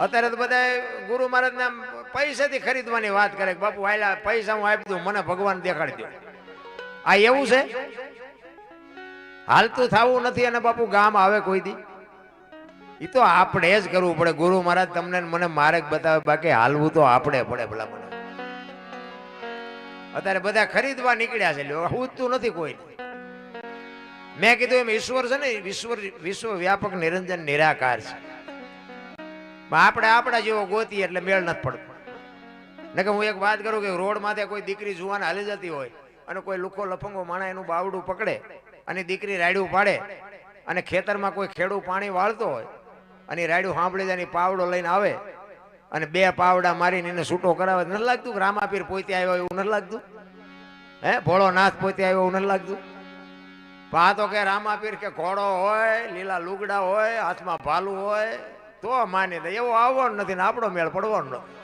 અત્યારે તો બધા ગુરુ મહારાજ ને પૈસાથી ખરીદવાની વાત કરે કે બાપુ આયલા પૈસા હું આપી દઉં, મને ભગવાન દેખાડી દો. આ એવું છે? હાલતું થવું નથી અને બાપુ ગામ આવે કોઈ દી? એ તો આપણે જ કરવું પડે. ગુરુ મહારાજ તમને મને માર્ગ બતાવે, બાકી હાલવું તો આપણે પડે. ભલા મને અત્યારે બધા ખરીદવા નીકળ્યા છે, પૂછતું નથી કોઈ. મેં કીધું એમ ઈશ્વર છે ને, વિશ્વ વ્યાપક નિરંજન નિરાકાર છે. આપણે આપણા જેવો ગોતીએ એટલે મેળ નથી પડતો. ને કે હું એક વાત કરું કે રોડ માથે કોઈ દીકરી જુવાન હાલી જતી હોય અને કોઈ લુખો લફંગો માણા એનું બાવડું પકડે અને દીકરી રાયડું પાડે અને ખેતરમાં કોઈ ખેડૂ પાણી વાળતો હોય અને રાયડું સાંભળી જાય પાવડો લઈને આવે અને બે પાવડા મારીને એને છૂટો કરાવે, નથી લાગતું કે રામાપીર પોતે આવ્યો એવું નથી લાગતું? હે, ભોળોનાથ પોતે આવ્યો એવું નથી લાગતું? પા તો કે રામાપીર કે ઘોડો હોય, લીલા લુગડા હોય, હાથમાં ભાલું હોય તો માની દે. એવો આવવાનો નથી ને આપણો મેળ પડવાનો નથી.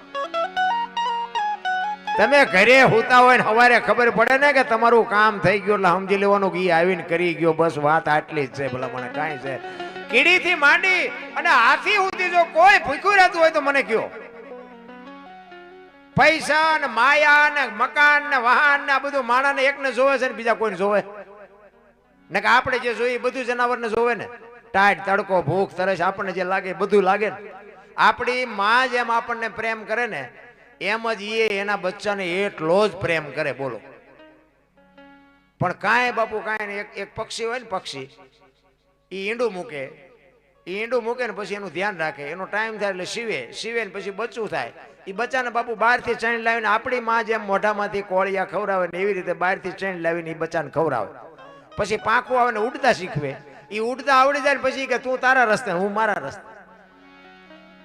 તમે ઘરે હોતા હોય ને સવારે ખબર પડે ને કે તમારું કામ થઈ ગયું એટલે સમજી લેવાનું કે આવીને કરી ગયો, બસ વાત આટલી જ છે. ભલા મને કાંઈ છે કીડીથી માંડી અને હાથી સુધી જો કોઈ ભૂખ્યું રહેતું હોય તો મને કયો. પૈસા ને માયા ને મકાન ને વાહન ને આ બધું માણસને એકને જોવે છે ને બીજા કોઈને જોવે ને? કે આપણે જે જોઈએ બધું જનાવરને જોવે ને? ટાઈટ તડકો ભૂખ તરસ આપણને જે લાગે બધું લાગે ને. આપણી માં જેમ આપણને પ્રેમ કરે ને એમ જ એ એના બચ્ચાને એટલો જ પ્રેમ કરે. બોલો. પણ કાંઈ બાપુ કાંઈ એક પક્ષી હોય ને, પક્ષી એ ઈંડું મૂકે, એ ઈંડું મૂકે ને પછી એનું ધ્યાન રાખે, એનો ટાઈમ થાય એટલે સીવે ને પછી બચ્ચું થાય. એ બચ્ચાને બાપુ બહારથી ચણ લાવીને આપણી માં જેમ મોઢામાંથી કોળિયા ખવડાવે ને એવી રીતે બહારથી ચણ લાવીને એ બચ્ચાને ખવડાવે. પછી પાંખું આવે ને ઉડતા શીખવે. એ ઉડતા આવડી જાય ને પછી કે તું તારા રસ્તે હું મારા રસ્તે.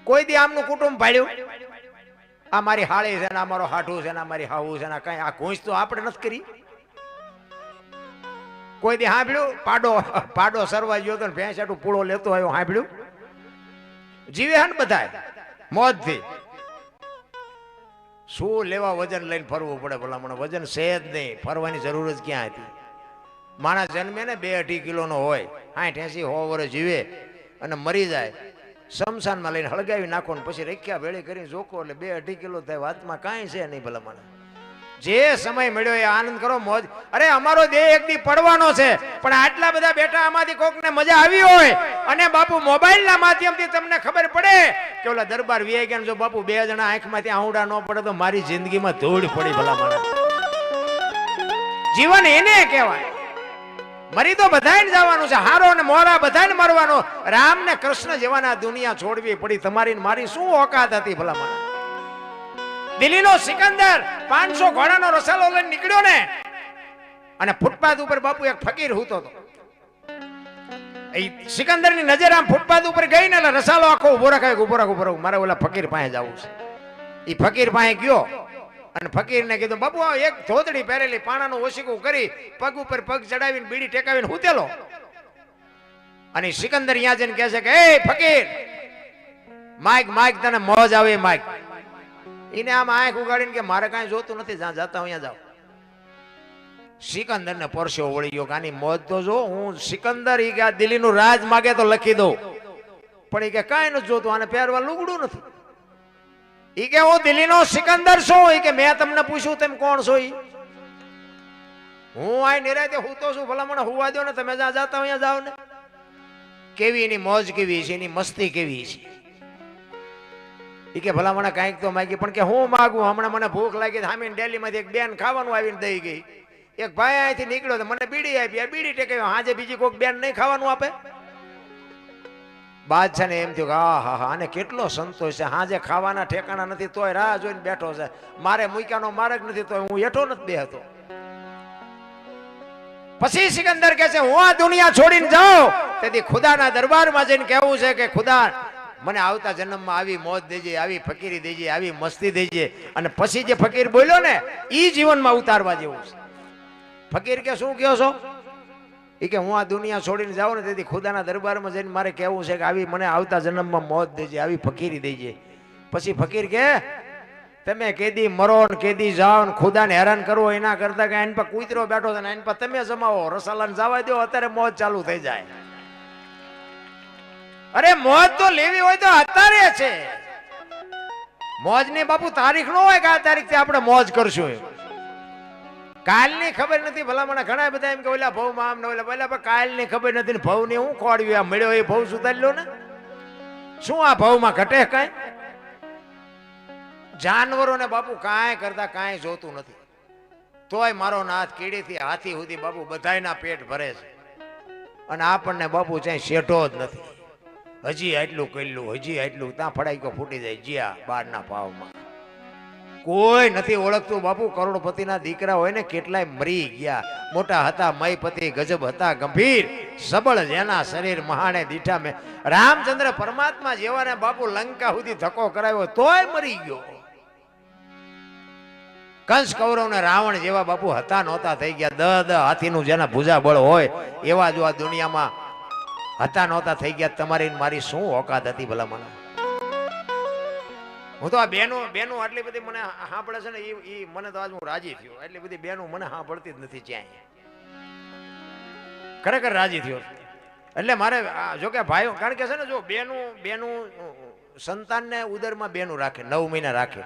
કોઈ દી આમનું કુટુંબ ભાડ્યું? આ મારી હાળી છે ને, આ મારો હાઠું છે ને, આ મારી હાવું છે ને, કઈ આ ઘૂંચ તો આપણે નથી કરી. કોઈ દી સાંભળ્યું પાડો સરવા ગયો તો ભેંસાટું પૂળો લેતો આવ્યો? સાંભળ્યું? જીવે હે ને બધા મોજથી. શું લેવા વજન લઈને ફરવું પડે? ભલા મને વજન છે જ નહીં, ફરવાની જરૂર જ ક્યાં હતી? માણસ જન્મે ને 2-2.5 કિલોનો હોય, 60-80-100 વર્ષ જીવે અને મરી જાય, શમશાનમાં લઈને હળગાવી નાખો ને પછી રખ્યા ભેળી કરીને જોખો એટલે 2-2.5 કિલો થાય. વાતમાં કાંઈ છે નહીં. ભલા મને જે સમય મળ્યો એ આનંદ કરો, મોજ. અરે અમારો દેહ એક દી પડવાનો છે, પણ આટલા બધા બેઠા આમાંથી કોકને મજા આવી હોય અને બાપુ મોબાઈલના માધ્યમથી તમને ખબર પડે કે ઓલા દરબાર વી ગયા જો બાપુ 2 જણા આંખમાંથી આંવડા ન પડે તો મારી જિંદગીમાં ધૂળ પડી. ભલા મને જીવન એને કહેવાય. મરી તો બધાને જવાનું છે, હારો ને મોરા બધાને મરવાનો. રામ ને કૃષ્ણ જેવાના દુનિયા છોડવી પડી. તમારી મારી શું ઓકાત હતી? ભલા મને દિલ્હીનો સિકંદર 500 ઘોડાનો રસાલો લઈને નીકળ્યો ને અને ફૂટપાથ ઉપર બાપુ એક ફકીર હૂતો હતો. એ સિકંદરની નજર આમ ફૂટપાથ ઉપર ગઈ ને એટલે રસાલો આખો ઉભો રાખાય, ઉભો રાખ, મારે ઓલા ફકીર પાસે જવું છે. એ ફકીર પાસે ગયો અને ફકીરને કીધું બાપુ એક ધોતડી પહેરેલી પાણાનું ઓશીકું કરી પગ ઉપર પગ ચડાવીને બીડી ટેકાવીને હૂતેલો. અને સિકંદર અહીંયા જઈને કહે છે કે એ ફકીર માઈક તને મોજ આવે માઈક. એને આમ આંખ ઉગાડીને કે મારે કાંઈ જોતું નથી, જ્યાં જતા અહીંયા જાવ. સિકંદર ને પરસ્યો વળી ગયો કે આની મોજ તો જો. હું સિકંદર ઈ કે આ દિલ્હીનું રાજ માગે તો લખી દઉં, પણ ઈ કે કાંઈ નથી જોતું, આને પહેરવા લુગડું નથી. ઈ કે હું દિલ્હીનો સિકંદર છું. ઈ કે મેં તમને પૂછ્યું તેમ કોણ છો? ઈ હું આ નિરાતે હૂતો છું. ભલા મને હુવા દો ને, તમે જ્યાં જાતા અહીંયા જાવ ને. કેવી એની મોજ કેવી છે, એની મસ્તી કેવી છે. ઈ કે ભલા મને કાંઈક તો માગી, પણ કે હું માગું? હમણાં મને ભૂખ લાગી, સામે ડેલીમાંથી એક બેન ખાવાનું આવીને દઈ ગઈ. એક ભાઈ અહીંથી નીકળ્યો તો મને બીડી આપી, બીડી ટેકાવી. હાજે બીજી કોઈક બેન નહીં ખાવાનું આપે? બાદશાહ ને એમ થયું કે હા આને કેટલો સંતોષ છે, હાજે ખાવાના ઠેકાણા નથી તોય રાહ જોઈને બેઠો છે. મારે મૂક્યાનો માર્ગ નથી તોય હું હેઠો નથી બેહતો. પછી સિકંદર કહે છે હું આ દુનિયા છોડીને જાઉં તેથી ખુદાના દરબારમાં જઈને કહેવું છે કે ખુદા મને આવતા જન્મમાં આવી મોજ દેજે, આવી ફકીરી દેજે, આવી મસ્તી દેજે. અને પછી જે ફકીર બોલ્યો ને એ જીવનમાં ઉતારવા જેવું છે. ફકીર કે શું કહો છો? એ કે હું આ દુનિયા છોડીને જાઉં ને તેથી ખુદાના દરબારમાં જઈને મારે કહેવું છે કે આવી મને આવતા જન્મમાં મોજ દેજે, આવી ફકીરી દેજે. પછી ફકીર કે તમે કેદી મરો ને કેદી જાઓ ને ખુદાને હેરાન કરવો એના કરતા કે એની પર કૂતરો બેઠો છે ને એની પર તમે જમાવો, રસાલાને જવા દો, અત્યારે મોજ ચાલુ થઈ જાય. અરે મોજ તો લેવી હોય તો અત્યારે છે. મોજ ની બાપુ તારીખ નો હોય કે આ તારીખ થી આપણે મોજ કરશું. કાલની ખબર નથી. ભલા મને ઘણા બધા એમ કે ઓલા ભવ માં આમ ને ઓલા બોલા, પણ કાલની ખબર નથી ને ભવ ની હું ખોડવી. આ મળ્યો એ ભવ સુધારી લો ને. શું આ ભવ માં ઘટે કાંઈ? જાનવરોને બાપુ કાંઈ કરતા કાંઈ જોતું નથી. તોય મારો નાથ કીડીથી હાથી સુધી બાપુ બધાયના પેટ ભરે છે. અને આપણને બાપુ ચાઈ શેઠો જ નથી. હજી આટલું કરેલું, હજી આટલું, ત્યાં ફડાઈકો ફૂટી જાય જ્યાં બારના ભાવમાં. કોઈ નથી ઓળખતું બાપુ. કરોડપતિના દીકરા હોય ને કેટલાય મરી ગયા. મોટા હતા મયપતિ, ગજબ હતા ગંભીર, સબળ જેના શરીર મહાને દીઠા. મેં રામચંદ્ર પરમાત્મા જેવાને બાપુ લંકા સુધી ધક્કો કરાવ્યો તોય મરી ગયો. કંસ કૌરવ ને રાવણ જેવા બાપુ હતા નહોતા થઈ ગયા. દ હાથીનું જેના ભુજા બળ હોય એવા જો આ દુનિયામાં હતા નહોતા થઈ ગયા. તમારી મારી શું ઓકાત હતી ભલા મને. હું તો આ બેનો આટલી બધી મને સાંભળે છે ને એ મને તો આજ હું રાજી થયો. એટલી બધી બેનો મને સાંભળતી જ નથી ક્યાંય. ખરેખર રાજી થયો. એટલે મારે જો કે ભાઈઓ, કારણ કે છે ને જો બેનું સંતાનને ઉદરમાં બેનું રાખે, 9 મહિના રાખે,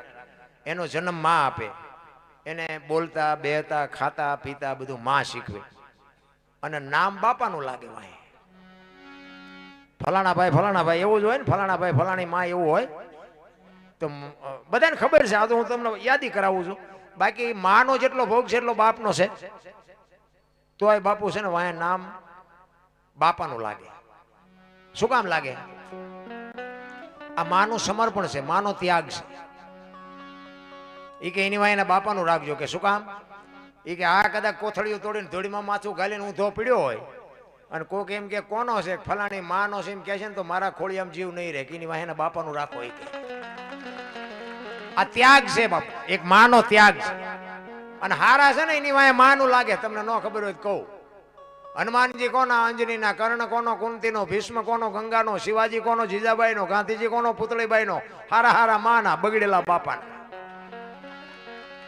એનો જન્મ માં આપે, એને બોલતા બેહતા ખાતા પીતા બધું માં શીખવે, અને નામ બાપાનું લાગે. ભાઈ ફલાણા ભાઈ એવું જ હોય ને, ફલાણા ભાઈ ફલાણી માં એવું હોય તો બધાને ખબર છે. આ તો હું તમને યાદી કરાવું છું. બાકી માનો જેટલો ભોગ છે એટલો બાપનો છે. તો આ બાપુ છે ને વાય નામ બાપાનું લાગે. શું કામ લાગે? આ માનું સમર્પણ છે, માનો ત્યાગ છે. એ કે એની વાય બાપાનું રાખજો. કે શું કામ? એ કે આ કદાચ કોથળીઓ તોડીને ધોળીમાં માથું ગાલીને ઊંધો પીડ્યો હોય અને કોક એમ કે કોનો છે ફલાણી માનો છે એમ કે છે ને, તો મારા ખોળી આમ જીવ નહીં રહે. કે એની વાય બાપાનું રાખો. એ કે આ ત્યાગ છે બાપુ, એક માનો ત્યાગ છે. અને હારા છે ને એની વાય માનું લાગે. તમને ન ખબર હોય તો કહું. હનુમાનજી કોના? અંજનીના. કર્ણ કોનો? કુંતીનો. ભીષ્મ કોનો? ગંગાનો. શિવાજી કોનો? જીજાબાઈનો. ગાંધીજી કોનો? પુતળીબાઈનો. હારા હારા માના, બગડેલા બાપાના.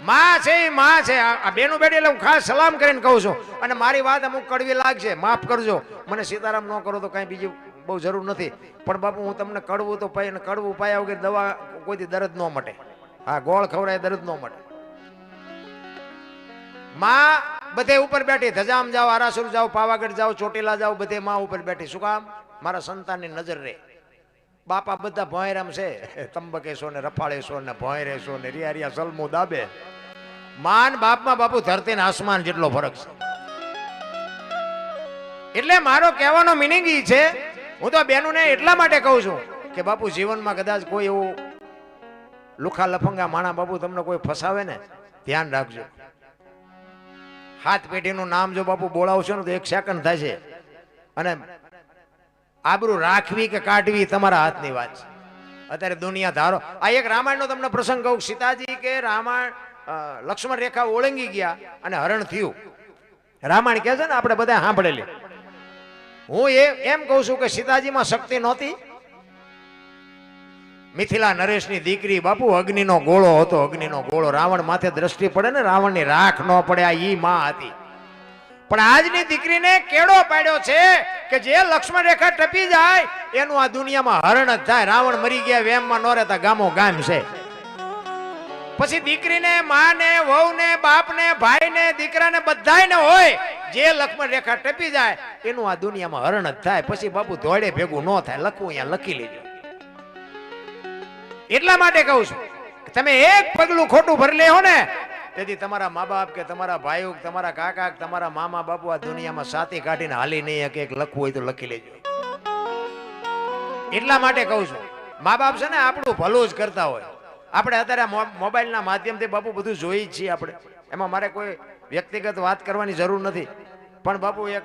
માં છે, માં છે. આ બેનું બેટી એટલે હું ખાસ સલામ કરીને કહું છું. અને મારી વાત અમુક કડવી લાગશે, માફ કરજો. મને સીતારામ ન કરો તો કઈ બીજી બહુ જરૂર નથી. પણ બાપુ હું તમને કડવું તો પાય, કડવું પાયા વગર દવા કોઈથી દર્દ ન મટે. હા, ગોળ ખવડાય દર્દ ન મટે. માં બધે ઉપર બેઠી. ધજામ જાઓ, આરાસુર જાઓ, પાવાગઢ જાઓ, ચોટીલા જાઓ, બધે માં ઉપર બેઠી. શું કામ? મારા સંતાનની નજર રહે. બાપા બધા ભોંયરામ છે, તંબકેશો ને રફાળેશો ને ભોંયરેશો ને રિયા સલમું દાબે. માન બાપમાં બાપુ ધરતી ને આસમાન જેટલો ફરક છે. એટલે મારો કહેવાનો મિનિંગ ઈ છે, હું તો બેનુને એટલા માટે કહું છું કે બાપુ જીવનમાં કદાચ કોઈ એવું લુખા લફંગા માણા બાપુ તમને કોઈ ફસાવે ને, ધ્યાન રાખજો. હાથ પેઢીનું નામ જો બાપુ બોલાવશો ને તો 1 સેકન્ડ થશે. અને આબરૂ રાખવી કે કાઢવી તમારા હાથની વાત છે. અત્યારે દુનિયા ધારો. આ એક રામાયણનો તમને પ્રસંગ કહું. સીતાજી કે રામાયણ લક્ષ્મણ રેખા ઓળંગી ગયા અને હરણ થયું. રામાયણ કહે છે ને, આપણે બધા સાંભળેલી. હું એમ કહું છું કે સીતાજીમાં શક્તિ નહોતી. મિથિલા નરેશની દીકરી બાપુ અગ્નિનો ગોળો હતો. અગ્નિનો ગોળો. રાવણ માથે દ્રષ્ટિ પડે ને, રાવણની રાખ ન પડે. આ ઈ માં હતી. પણ આજની દીકરીને કેળો પાડ્યો છે કે જે લક્ષ્મણ રેખા ટપી જાય એનું આ દુનિયામાં હરણ જ થાય. રાવણ મરી ગયા વેમમાં ન રહેતા ગામો ગામ છે. પછી દીકરીને, માને, વહુને, બાપને, ભાઈને, દીકરાને બધાયને હોય, જે લક્ષ્મણ રેખા ટપી જાય એનું આ દુનિયામાં હરણ જ થાય. પછી બાપુ ધોળે ભેગું ન થાય. લખવું અહીંયા લખી લેજો. એટલા માટે કહું છું, તમે એક પગલું ખોટું ભરી લેહો ને, તેથી તમારા મા બાપ કે તમારા ભાઈઓ કે તમારા કાકા કે તમારા મામા બાપુ આ દુનિયામાં સાથી કાઢીને હાલી નહીં કે એક લખવું હોય તો લખી લેજો. એટલા માટે કહું છું, મા બાપ છે ને આપણું ભલું જ કરતા હોય. આપણે અત્યારે મોબાઈલના માધ્યમથી બાપુ બધું જોઈ જ છીએ આપણે. એમાં મારે કોઈ વ્યક્તિગત વાત કરવાની જરૂર નથી. પણ બાપુ એક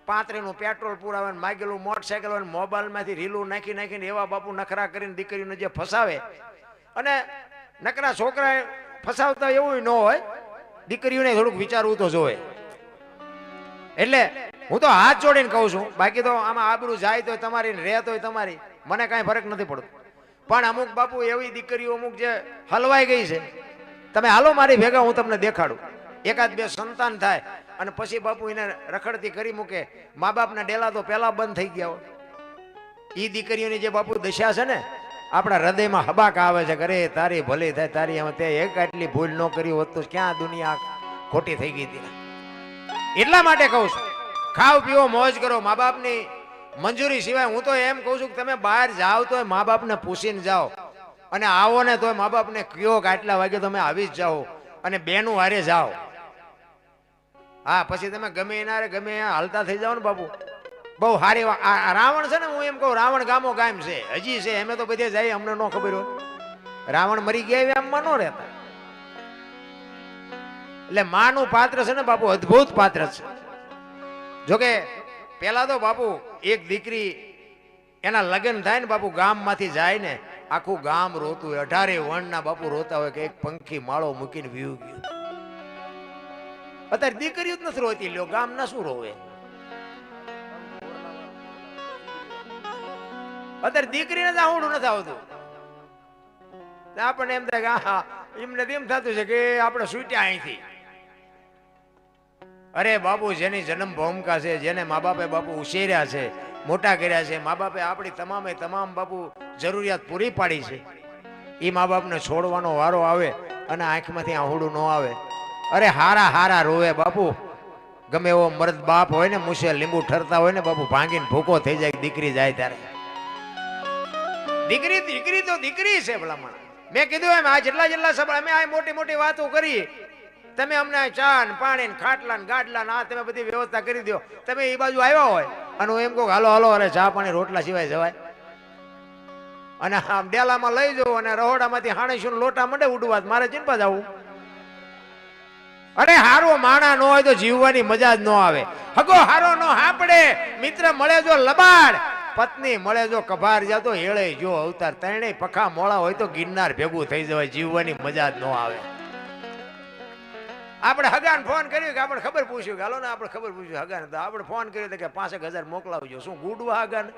35 પેટ્રોલ પુરાવે, માગેલું મોટરસાયકલ હોય, મોબાઈલમાંથી રીલું નાખીને એવા બાપુ નખરા કરીને દીકરીને જે ફસાવે. અને નકરા છોકરા ફસાવતા એવું ન હોય, દીકરીઓને થોડુંક વિચારવું તો જોવે. એટલે હું તો હાથ જોડીને કહું છું. બાકી તો આમાં આબરૂ જાય તો તમારી, રહે તો તમારી, મને કાંઈ ફરક નથી પડતો. પણ અમુક બાપુ એવી દીકરીઓ અમુક જે હલવાઈ ગઈ છે, તમે હાલો મારી ભેગા, હું તમને દેખાડું. 1-2 સંતાન થાય અને પછી બાપુ એને રખડતી કરી મૂકે. મા બાપના ડેલા તો પેલા બંધ થઈ ગયા હોય. એ દીકરીઓની જે બાપુ દશા છે ને, આપણા હૃદયમાં હબાક આવે છે, અરે તારી ભલી થાય, તારી એમાં તે એક આટલી ભૂલ ન કરી હોત તો ક્યાં દુનિયા ખોટી થઈ ગઈ હતી. એટલા માટે કહું છું, ખાવ પીવો મોજ કરો, મા બાપની મંજૂરી સિવાય. હું તો એમ કહું છું કે તમે બહાર જાઓ તો મા બાપને પૂછીને જાઓ, અને આવો ને તો મા બાપને કયો કે આટલા વાગે તમે આવી જ જાઓ, અને બેનું હારે જાઓ. હા, પછી તમે ગમે એના ગમે હાલતા થઈ જાઓ ને બાપુ. બહુ સારી રાવણ છે ને, હું એમ કહું રાવણ ગામો ગામ છે, હજી છે. અમે તો બધે જાય, અમને ન ખબર હોય. રાવણ મરી ગયા આમમાં ન રહેતા. એટલે માનું પાત્ર છે ને બાપુ, અદ્ભુત પાત્ર છે. જોકે પેલા તો બાપુ એક દીકરી એના લગ્ન થાય ને બાપુ, ગામમાંથી જાય ને આખું ગામ રોતું હોય. 18 વણના બાપુ રોતા હોય કે એક પંખી માળો મૂકીને વીયું ગયું. અત્યારે દીકરીઓ જ નથી રોતી, લ્યો ગામ ના શું રોવે? અત્યારે દીકરીને જ આવડું નથી આવતું. આપણને એમ થાય કે હા, એમને એમ થતું છે કે આપણે છૂટ્યા અહીંથી. અરે બાપુ, જેની જન્મ ભૂમિકા છે, જેને મા બાપે બાપુ ઉછેર્યા છે, મોટા કર્યા છે, મા બાપે આપણી તમામ બાપુ જરૂરિયાત પૂરી પાડી છે, એ મા બાપને છોડવાનો વારો આવે અને આંખમાંથી આહુડું ન આવે. અરે હારા રોવે બાપુ. ગમે એવો મર્દ બાપ હોય ને, મૂછે લીંબુ ઠરતા હોય ને બાપુ, ભાંગીને ભૂકો થઈ જાય દીકરી જાય ત્યારે. દીકરી તો દીકરી છે ભલામણ. મેં કીધું એમ આ જેટલા સભા અમે આ મોટી વાતો કરી, તમે અમને ચા ને પાણી ને ખાટલા ને ગાડલા ને આ તમે બધી વ્યવસ્થા કરી દો. તમે એ બાજુ આવ્યા હોય અને હું એમ કહું હાલો અરે ચા પાણી રોટલા સિવાય જવાય? અને આમ ડેલામાં લઈ જાઉં અને રહોડામાંથી હાણીશું લોટા મંડે ઉડવા, મારે ચિંતા જવું. અરે હારો માણા ન હોય તો જીવવાની મજા જ ન આવે. હગો હારો નો હાપડે, મિત્ર મળે જો લબાડ, પત્ની મળે જો કભાર, જાતો હેળે જો અવતાર. ત્રણેય પખા મોળા હોય તો ગિરનાર ભેગું થઈ જવાય, જીવવાની મજા જ ન આવે. આપણે હગાને ફોન કર્યો કે આપણે ખબર પૂછ્યું કે હાલો ને આપણે ખબર પૂછ્યું હગાને, તો આપણે ફોન કર્યો કે 5,000 મોકલાવજો. શું ગુડવા હગાને?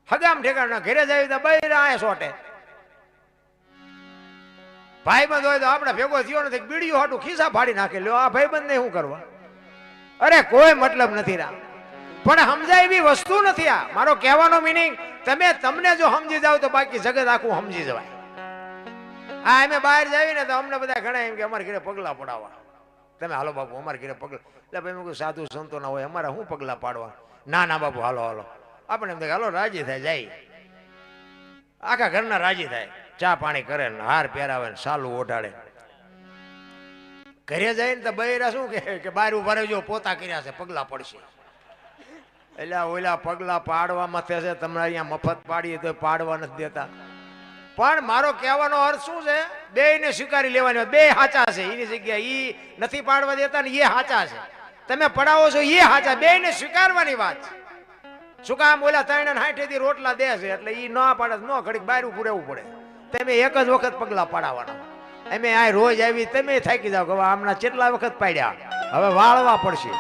હગામ ઠેકાણા ઘરે જાય તો બૈરા આયા સોટે. ભાઈબંધ હોય તો આપણે ભેગો થયો નથી, બીડીઓ હાટું ખિસ્સા ફાડી નાખે. લ્યો આ ભાઈબંધ ને શું કરવા? અરે કોઈ મતલબ નથી રા. પણ સમજાય એવી વસ્તુ નથી આ. મારો કહેવાનો મીનિંગ, તમને જો સમજી જાવ તો બાકી જગત આખું સમજી જવાય. આ અમે બહાર જાવી ને તો અમને બધા ઘણા એમ કે અમારે ઘરે પગલા પડાવવા. તમે હાલો બાપુ અમારે ઘરે પગલા. એટલે ભાઈ મેં કહ્યું સાધુ સંતો ના હોય, અમારે શું પગલા પાડવા? ના બાપુ હાલો. આપણે એમ થાય હાલો, રાજી થાય જાય. આખા ઘરના રાજી થાય, ચા પાણી કરે ને હાર પહેરાવે ને સાલું ઓઢાડે. ઘરે જાય ને તો બૈરા શું કે બહાર ઉભા રહેજો, પોતા કર્યા છે, પગલા પડશે. એટલે ઓલા પગલા પાડવામાં છે, તમને અહીંયા મફત પાડીએ તો પાડવા નથી દેતા. પણ મારો કહેવાનો અર્થ શું છે? બેયને સ્વીકારી લેવાની, બે સાચા છે. એની જગ્યાએ ઈ નથી પાડવા દેતા ને એ સાચા છે, તમે પડાવો છો એ સાચા. બેયને સ્વીકારવાની વાત છે. શું કામ? ઓલા 360 થી રોટલા દે છે એટલે ઈ ના પાડે ન ઘડીક બહાર ઉભું રહેવું પડે. તમે એક જ વખત પગલા પાડવાના. અમે આ રોજ આવી, તમે થાકી જાવ કે આમના કેટલા વખત પાડ્યા, હવે વાળવા પડશે.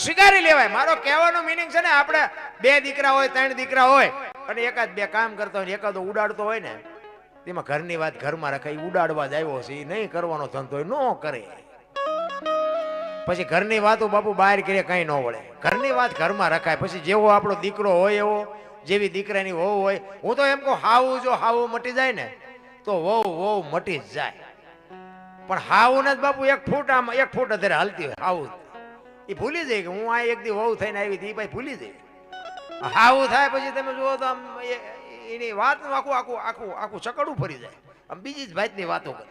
સ્વીકારી લેવાય. મારો કહેવાનો મિનિંગ છે ને, આપણે 2 દીકરા હોય 3 દીકરા હોય અને એકાદ 2 કામ કરતા હોય, એકાદો ઉડાડતો હોય ને, તેમાં ઘરની વાત ઘરમાં રખાય. ઉડાડવા જ આવ્યો છે, એ નહીં કરવાનો ધંધો ન કરે. પછી ઘરની વાતો બાપુ બહાર કરીએ કઈ ન વળે. ઘરની વાત ઘરમાં રખાય. પછી જેવો આપણો દીકરો હોય એવો, જેવી દીકરાની વહુ હોય. હું તો એમ કહું, હાવું જો હાવું મટી જાય ને તો વહુ મટી જ જાય. પણ હાવું ને જ બાપુ 1 ફૂટ આમ 1 ફૂટ અત્યારે હાલતી હોય હાવું, એ ભૂલી જાય કે હું આ એક દી વહુ થઈને આવી હતી, એ ભાઈ ભૂલી જાય. હાવું થાય પછી તમે જુઓ તો આમ એની વાત આખું ચકડું ફરી જાય. આમ બીજી જ ભાતની વાતો કરે.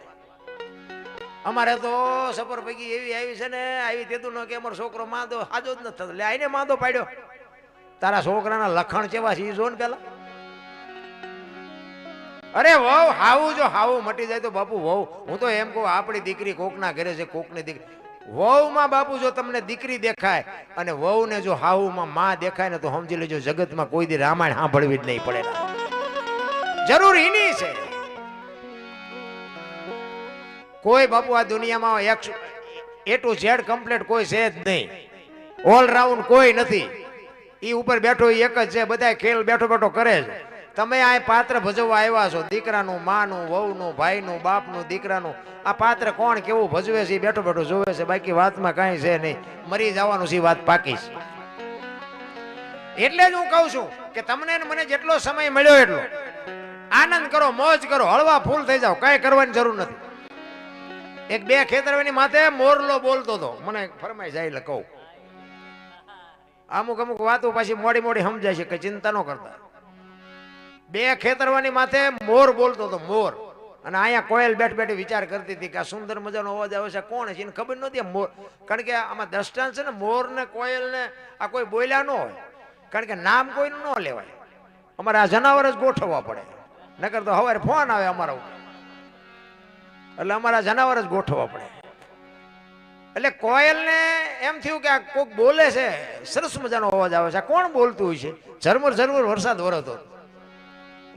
અમારે તો સફર પૈકી એવી આવી છે ને, આવી તેતું ન કે અમારો છોકરો માંદો હાજો જ નથી થતો. એટલે આઈને માંદો પાડ્યો. તારા છોકરાના લખણ કેવા છે એ જો ને પેલા. અરે વહુ હાવું જો હાવું મટી જાય તો બાપુ વહુ, હું તો એમ કહું આપણી દીકરી કોકના ઘરે છે, કોકની દીકરી. વહુમાં બાપુ જો તમને દીકરી દેખાય અને વહુને જો હાવુમાં માં દેખાય ને તો સમજી લેજો જગતમાં કોઈ દી રામાયણ સાંભળવી જ નહીં પડે. જરૂર એની છે. કોઈ બાપુ આ દુનિયામાં A to Z કમ્પ્લીટ કોઈ છે જ નહીં. ઓલરાઉન્ડ કોઈ નથી. ઈ ઉપર બેઠો એક જ છે, બધા ખેલ બેઠો કરે છે. તમે આ પાત્ર ભજવવા આવ્યા છો, દીકરાનું, માનું, વહુનું, ભાઈનું, બાપનું, દીકરાનું. આ પાત્ર કોણ કેવું ભજવે છે બેઠો જોવે છે. બાકી વાતમાં કાંઈ છે નહીં. મરી જવાનું છે, વાત પાકી છે. એટલે જ હું કહું છું કે તમને મને જેટલો સમય મળ્યો એટલો આનંદ કરો, મોજ કરો, હળવા ફૂલ થઈ જાઓ, કઈ કરવાની જરૂર નથી. એક બે ખેતરવાની માથે મોરલો બોલતો હતો, મને ફરમાઈ જાય એટલે કહું. અમુક અમુક વાતો પાછી મોડી મોડી સમજાય છે, કે ચિંતા ન કરતા. બે ખેતરવાની માથે મોર બોલતો હતો, મોર. અને અહીંયા કોયલ બેઠ બેઠી વિચાર કરતી હતી કે આ સુંદર મજાનો અવાજ આવે છે, કોણ છે એને ખબર નહોતી. મોર, કારણ કે આમાં દ્રષ્ટાંત છે ને, મોર ને કોયલ ને આ કોઈ બોલ્યા ન હોય, કારણ કે નામ કોઈનું ન લેવાય. અમારે આ જનાવર જ ગોઠવવા પડે, નકર તો સવારે ફોન આવે અમારા ઉપર, એટલે અમારા જનાવર જ ગોઠવવા પડે. એટલે કોયલ ને એમ થયું કે આ કોક બોલે છે, સરસ મજાનો અવાજ આવે છે, આ કોણ બોલતું હોય છે? ઝરમર ઝરમર વરસાદ વરસતો.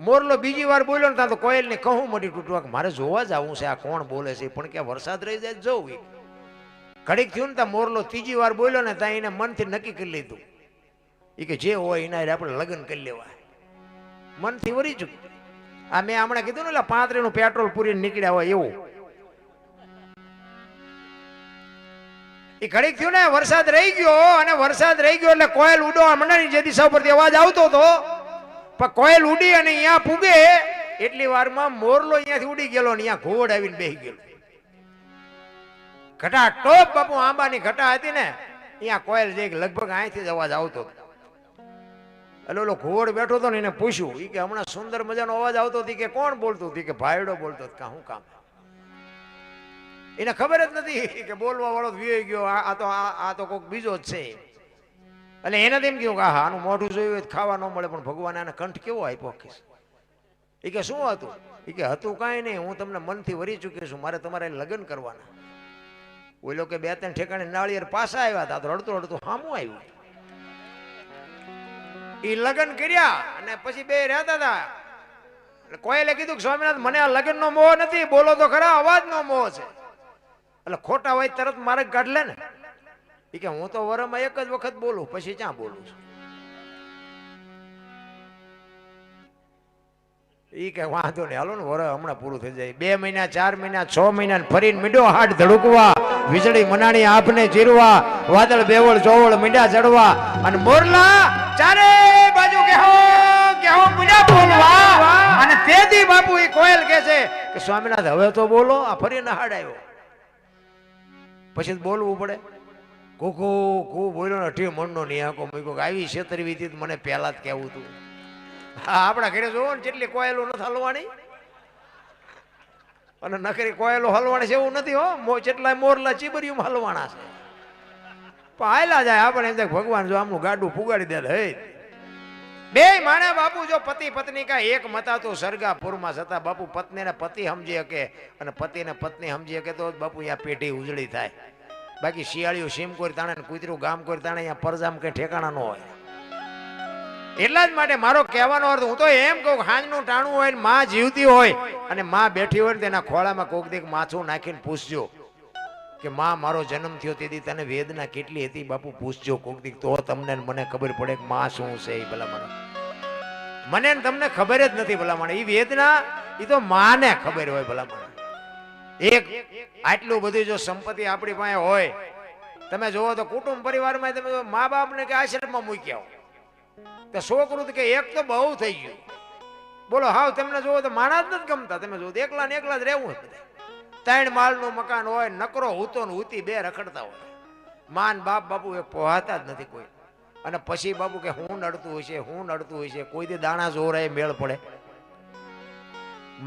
મોરલો બીજી વાર બોલ્યો ને ત્યાં તો કોયલ ને કહું મળી તૂટવા, મારે જોવા જ આવું છે આ કોણ બોલે છે, પણ કે વરસાદ રહી જાય જોવું. ઘડીક થયું ને ત્યાં મોરલો ત્રીજી વાર બોલ્યો ને ત્યાં એને મનથી નક્કી કરી લીધું એ કે જે હોય એના આપણે લગ્ન કરી લેવા. મનથી વરી ચૂક્યું. આ મેં હમણાં કીધું ને, એટલે 35 નું પેટ્રોલ પૂરીને નીકળ્યા હોય એવું. એ ઘડીક થયું ને, વરસાદ રહી ગયો, અને વરસાદ રહી ગયો એટલે કોયલ ઉડવા મંડાણી. જે દિશા પરથી અવાજ આવતો હતો, પણ કોયલ ઉડી અને અહીંયા પૂગે એટલી વારમાં મોરલો અહીંયાથી ઉડી ગયેલો ને અહીંયા ઘોડ આવીને બેસી ગયેલો. ઘટા ટોપ બાપુ આંબાની ઘટા હતી ને, અહીંયા કોયલ જે લગભગ અહીંથી જ અવાજ આવતો હતો. એટલે ઓલો ઘોડ બેઠો હતો ને એને પૂછ્યું, એ કે હમણાં સુંદર મજાનો અવાજ આવતો હતી, કે કોણ બોલતું હતી? કે ભાઈડો બોલતો હતો. શું કામ? એને ખબર જ નથી કે બોલવા વાળો વિયો ગયો, આ તો કોઈક બીજો જ છે. એટલે એને તેમ કહ્યું કે હા, આનું મોઢું જોયું હોય ખાવા ન મળે, પણ ભગવાન આને કંઠ કેવો આપ્યો? એ કે શું હતું? એ કે હતું કાંઈ નહીં, હું તમને મનથી વરી ચૂક્યો છું, મારે તમારે લગ્ન કરવાના. ઓલો કે 2-3 ઠેકાણે નાળિયેર પાછા આવ્યા હતા, તો રડતો રડતો સામું આવ્યું. એ લગ્ન કર્યા અને પછી બે રહેતા હતા. કોયલે કીધું કે સ્વામિનાથ, મને આ લગ્ન નો મોહ નથી, બોલો તો ખરા, અવાજ નો મોહ છે. એટલે ખોટા હોય તરત મારે કાઢ લે ને. એ કે હું તો વરમાં એક જ વખત બોલું, પછી ક્યાં બોલું છું? એ કે વાંધો નહીં, હાલો ને, વર હમણાં પૂરું થઈ જાય. 2 મહિના 4 મહિના 6 મહિના ફરીને મીડો હાથ ધડકવા, વીજળી મનાણી આપને ચીરવા, વાદળ બેવળ ચોવળ મીંડા ચડવા, અને મોરલા ચારે બાજુ કેહો મીંડા બોલવા. અને તેથી બાપુ એ કોયલ કહે છે કે સ્વામિનાથ હવે તો બોલો, આ ફરી નહાડ આવ્યો. પછી બોલવું પડે. કોકો કો બોલ્યો ને, અઠી મણનો નિહાકો મૂક્યો કે આવી છેતરવી હતી મને પહેલા જ કહેવું હતું. હા, આપણા ઘરે જોવો ને જેટલી કોયલો નથી હલવાની, અને નકરી કોયલો હલવાણી છે એવું નથી હો. જેટલા મોરલા ચીબરિયું હલવાના છે, પણ હાયલા જાય. આપણે એમ થાય ભગવાન જો આમનું ગાડું ફુગાડી દે. હે બે માણા બાપુ, જો પતિ પત્ની કા એક મતા તો સરગાપુરમાં જતા બાપુ પત્નીને પતિ સમજી શકે અને પતિને પત્ની સમજી શકે તો બાપુ અહીંયા પેઢી ઉજળી થાય. બાકી શિયાળીઓ સીમ કોઈ તાણે, કૂતરું ગામ કોઈ તાણે, અહીંયા પરજામ કઈ ઠેકાણા ન હોય. એટલા જ માટે મારો કહેવાનો અર્થ, હું તો એમ કહું, હાંજનું ટાણું હોય ને માં જીવતી હોય અને માં બેઠી હોય ને તેના ખોળામાં કોક દીક માથું નાખીને પૂછજો કે માં મારો જન્મ થયો તેથી તને વેદના કેટલી હતી બાપુ, પૂછજો કોક દીક, તો તમને મને ખબર પડે કે માં શું છે. એ ભલા મને તમને ખબર જ નથી ભલા મને. એ વેદના એ તો માને ખબર હોય ભલા મને. એક આટલું બધું જો સંપત્તિ આપણી પાસે હોય, તમે જોવો તો કુટુંબ પરિવારમાં તમે મા બાપને કે આશ્રમમાં મૂક્યા તો છોકરું કે એક તો બહુ થઈ ગયું. બોલો હાવ તમને જોવો તો માણસ નથી ગમતા. તમે જોવો એકલા ને એકલા જ રહેવું. 3 માળનું મકાન હોય, નકરો હૂતો ને હૂતી બે રખડતા હોય. માન બાપ બાપુ એક પોહાતા જ નથી કોઈ. અને પછી બાપુ કે હું નડતું હોય છે, હું નડતું હોય છે. કોઈ દી દાણા જોરાય મેળ પડે?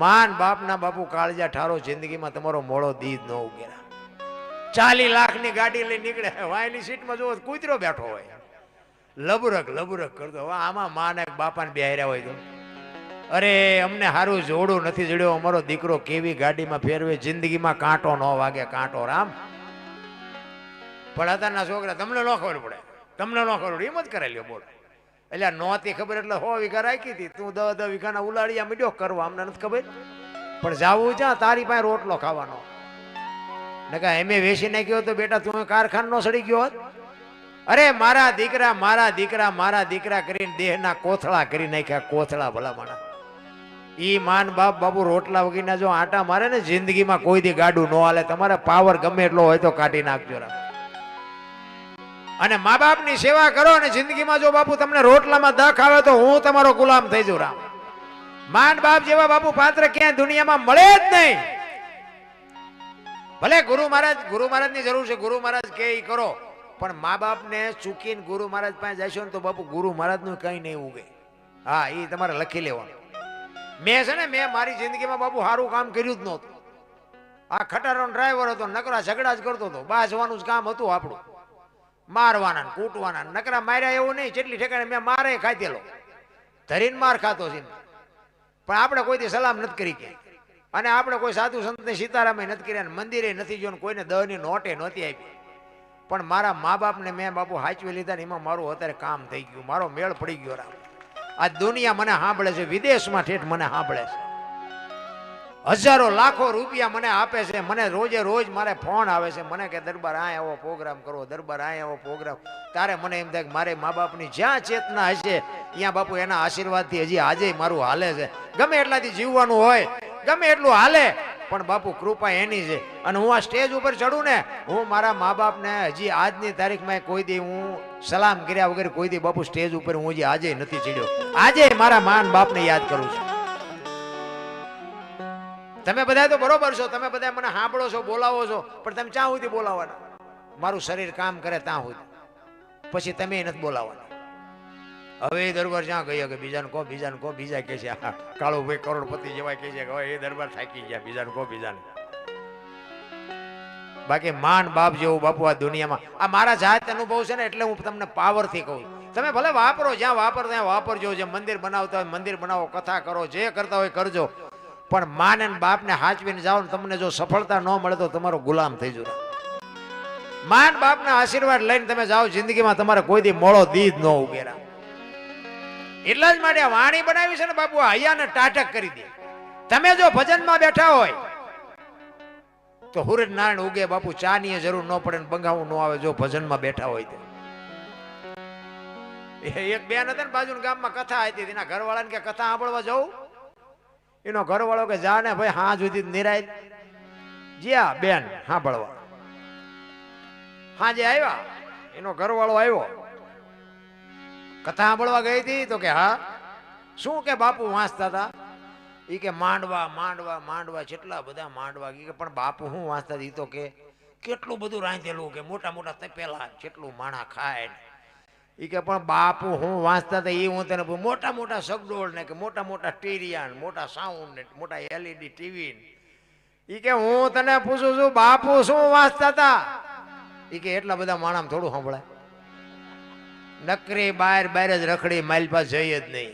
માન બાપ ના બાપુ કાળજા ઠારો જિંદગીમાં તમારો મોળો દીધ ન ઉગેરા. 40 લાખની ગાડી લઈ નીકળે, વાયની સીટમાં જોવો કૂતરો બેઠો હોય, લબરક કરતો. આમાં માને બાપાને બેહાર્યા હોય તો, અરે અમને સારું જોડું નથી જડ્યો, અમારો દીકરો કેવી ગાડીમાં ફેરવે, જિંદગીમાં કાંટો ન વાગે, કાંટો રામ. પણ અત્યારના છોકરા તમને ન ખબર પડે, તમને ન ખબર પડે, એમ જ કરાવી લ્યો. બોલ એટલે નહોતી ખબર એટલે 100 વીઘા રાખી હતી, તું 10 વીઘાના ઉલાડિયા મીડ્યો કરવા, અમને નથી ખબર. પણ જાવું જ્યાં તારી પાસે રોટલો ખાવાનો. ને કા એમે વેચી નાખ્યો તો બેટા તું કારખાનો સડી ગયો હોત. અરે મારા દીકરા કરીને દેહના કોથળા કરી નાખ્યા, કોથળા ભલા માણા. ઈ માન બાપ બાપુ રોટલા વગીના જો આટા મારે ને જિંદગીમાં કોઈ દી ગાડું ન હાલે. તમારે પાવર ગમે એટલો હોય તો કાઢી નાખજો. અને મા બાપની સેવા કરો અને જિંદગીમાં જો બાપુ તમને રોટલામાં દખ આવે તો હું તમારો ગુલામ થઈ જાઉં. રામ માન બાપ જેવા બાપુ પાત્ર ક્યાંય દુનિયામાં મળે જ નહીં. ભલે ગુરુ મહારાજની જરૂર છે, ગુરુ મહારાજ કે ઈ કરો, પણ મા બાપને ચૂકીને ગુરુ મહારાજ પાસે જશો ને તો બાપુ ગુરુ મહારાજનું કઈ નહીં ઉગે. હા, એ તમારે લખી લેવાનું. મેં મારી જિંદગીમાં બાપુ સારું કામ કર્યું જ નહોતું. આ ખટારાનો ડ્રાઈવર હતો, નકરા ઝઘડા જ કરતો હતો. બાજવાનું જ કામ હતું આપણું, મારવાના કૂટવાના. નકરા માર્યા એવું નહીં, જેટલી ઠેકાણે મેં મારે ખાધેલો, ધરીને માર ખાતો છે, પણ આપણે કોઈથી સલામ નથી કરી કે, અને આપણે કોઈ સાધુ સંતને સીતારામે નથી કર્યા, મંદિરે નથી જોયું, કોઈને દહની નોટે નહોતી આપી. પણ મારા મા બાપને મેં બાપુ હાચવી લીધા ને એમાં મારું અત્યારે કામ થઈ ગયું, મારો મેળ પડી ગયો. રામ આ દુનિયા મને સાંભળે છે, વિદેશમાં ઠેઠ મને સાંભળે છે, હજારો લાખો રૂપિયા મને આપે છે. મને રોજે રોજ મારે ફોન આવે છે, મને કે દરબાર આ આવો પ્રોગ્રામ કરો, દરબાર આ આવો પ્રોગ્રામ. તારે મને એમ થાય કે મારે મા બાપની જ્યાં ચેતના હશે ત્યાં બાપુ એના આશીર્વાદથી હજી આજે મારું હાલે છે. ગમે એટલાથી જીવવાનું હોય, ગમે એટલું હાલે, પણ બાપુ કૃપા એની છે. અને હું આ સ્ટેજ ઉપર ચડું ને, હું મારા મા બાપને હજી આજની તારીખમાં કોઈ દી હું સલામ કર્યા વગર કોઈ દી બાપુ સ્ટેજ ઉપર હું હજી આજે નથી ચડ્યો. આજે મારા માન બાપને યાદ કરું છું. તમે બધા તો બરોબર છો, તમે બધા મને સાંભળો છો, બોલાવો છો, પણ તમે ક્યાં સુધી બોલાવાના? મારું શરીર કામ કરે ત્યાં સુધી, પછી તમે નથી બોલાવાના. હવે એ દરબાર જ્યાં ગયો કે બીજાને કહો, બીજાને કહો, બીજા કે છે કાળુભાઈ કરોડપતિ જેવા કે છે કે હવે એ દરબાર થાકી ગયા, બીજાને કહો, બીજાને. બાકી માન બાપ જેવું બાપુ આ દુનિયામાં, આ મારા જાત અનુભવ છે ને, એટલે હું તમને પાવરથી કહું. તમે ભલે વાપરો, જ્યાં વાપરતા ત્યાં વાપરજો. જે મંદિર બનાવતા હોય મંદિર બનાવો, કથા કરો, જે કરતા હોય કરજો, પણ માન અને બાપને હાચવીને જાઓ ને, તમને જો સફળતા ન મળે તો તમારો ગુલામ થઈ જજો. માન બાપના આશીર્વાદ લઈને તમે જાઓ, જિંદગીમાં તમારે કોઈ દી મોળો દીધ ન ઉગેરા. એટલા જ માટે વાણી બનાવી છે ને બાપુ, હૈયાને ટાટક કરી દે. તમે જો ભજનમાં બેઠા હોય તો સૂરજ નારાયણ ઉગે બાપુ, ચાની જરૂર ન પડે ને બંગાવું ન આવે જો ભજનમાં બેઠા હોય તો. એક બેન હતા ને બાજુ ગામમાં, કથા હતી, એના ઘરવાળાને કે કથા સાંભળવા જવું. એનો ઘરવાળો કે જા ને ભાઈ, હા સુધી નિરાય જ્યાં બેન સાંભળવા. હાજે આવ્યા, એનો ઘરવાળો આવ્યો, કથા સાંભળવા ગઈ હતી તો કે હા શું કે બાપુ વાંચતા હતા? એ કે માંડવા માંડવા માંડવા, કેટલા બધા માંડવા. કે પણ બાપુ હું વાંચતા હતા? એ તો કે કેટલું બધું રાંધેલું, કે મોટા મોટા તપેલા, કેટલું માણા ખાય. એ કે પણ બાપુ હું વાંચતા હતા એ હું તને મોટા મોટા સગડોળ ને, કે મોટા મોટા ટીરિયા, મોટા સાઉન્ડ ને, મોટા એલઈડી ટીવી. એ કે હું તને પૂછું છું બાપુ શું વાંચતા હતા? એ કે એટલા બધા માણામાં થોડું સાંભળાય, નકરી બહાર બહાર જ રખડી, માઇલ પાસ જઈએ જ નહીં.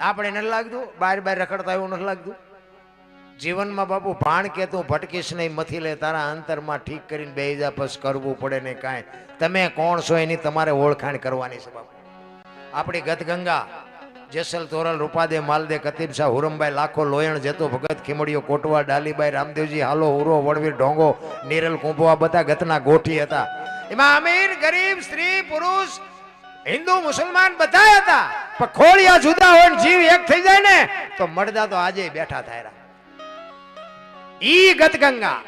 આપણે નથી લાગતું બહાર બહાર રખડતા, એવું નથી લાગતું? જીવનમાં બાપુ ભાણ કે તું ભટકીશ નહીં, મથી લે તારા અંતરમાં ઠીક કરીને બેહી જા, પછી કરવું પડે નહીં કાંઈ. તમે કોણ છો એની તમારે ઓળખાણ કરવાની છે બાપુ. આપણી ગતગંગા, જેસલ તોરલ, રૂપાદે, માલદે, કતીબ શાહ, હુરમભાઈ, લાખો, લોયણ, જેતો ભગત, ખીમડીઓ, કોટવા, ડાલીબાઈ, રામદેવજી, હાલો, હુરો, વડવીર, ઢોંગો, નીરલ, કુંભો, આ બધા ગતના ગોઠી હતા. એમાં અમીર, ગરીબ, સ્ત્રી, પુરુષ, હિન્દુ, મુસલમાન બધા હતા. પણ ખોળિયા જુદા હોય ને જીવ એક થઈ જાય ને તો મળદા તો આજે બેઠા થાય. ઈ ગતગંગા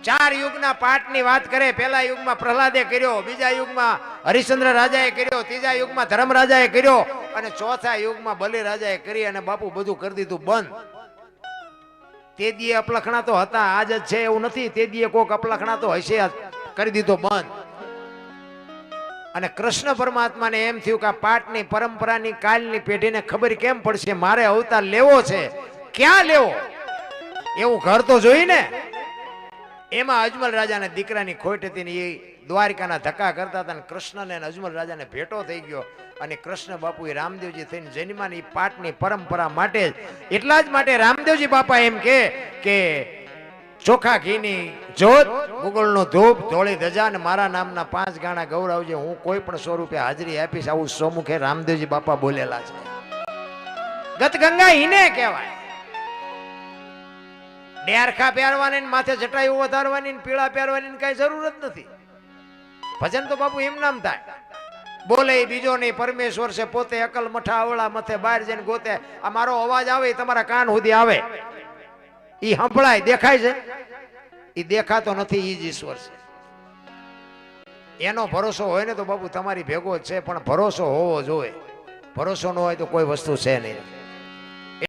ચાર યુગના પાઠની વાત કરે. પહેલા યુગમાં પ્રહલાદે કર્યો, બીજા યુગમાં હરિશ્ચંદ્ર રાજાએ કર્યો, ત્રીજા યુગમાં ધર્મરાજાએ કર્યો, અને ચોથા યુગમાં બલિ રાજાએ કરી. અને બાપુ બધું કરી દીધું બંધ. તે દીએ અપલખણા તો હતા, આજ જ છે એવું નથી. તે દીએ કોક અપલખણા તો હશે, કરી દીધો બંધ. અને કૃષ્ણ પરમાત્માને એમ થયું કે આ પાઠની પરંપરાની કાલની પેઢીને ખબર કેમ પડશે, મારે અવતાર લેવો છે, ક્યાં લેવો એવું ઘર તો જોઈ ને. એમાં અજમલ રાજાને દીકરાની ખોટ હતી ને એ દ્વારિકાના ધક્કા કરતા હતા, ને કૃષ્ણને અજમલ રાજાને ભેટો થઈ ગયો. અને કૃષ્ણ બાપુ એ રામદેવજી થઈને જન્માની પાઠની પરંપરા માટે જ, એટલા જ માટે રામદેવજી બાપા એમ કે ચોખા ઘીની જોત, ગુગળનો ધૂપ, ધોળી ધજા ને મારા નામના 5 ગાણા ગૌરવજે, હું કોઈ પણ 100 રૂપિયા હાજરી આપીશ, આવું સોમુખે રામદેવજી બાપા બોલેલા છે. ગતગંગા ઈને કહેવાય. ડેરખા પહેરવાની, માથે જટાયું વધારવાની, પીળા પહેરવાની કઈ જરૂર જ નથી. ભજન તો બાપુ એમ નામ થાય. બોલે બીજો નહીં, પરમેશ્વર છે પોતે, અકલ મઠા અવળા મથે, બહાર જઈને ગોતે. આ મારો અવાજ આવે તમારા કાન સુધી આવે, ઈ સંભળાય, દેખાય છે? ઈ દેખાતો નથી, ઈ જ ઈશ્વર છે. એનો ભરોસો હોય ને તો બાપુ તમારી ભેગો જ છે, પણ ભરોસો હોવો જોઈએ. ભરોસો ન હોય તો કોઈ વસ્તુ છે નહીં.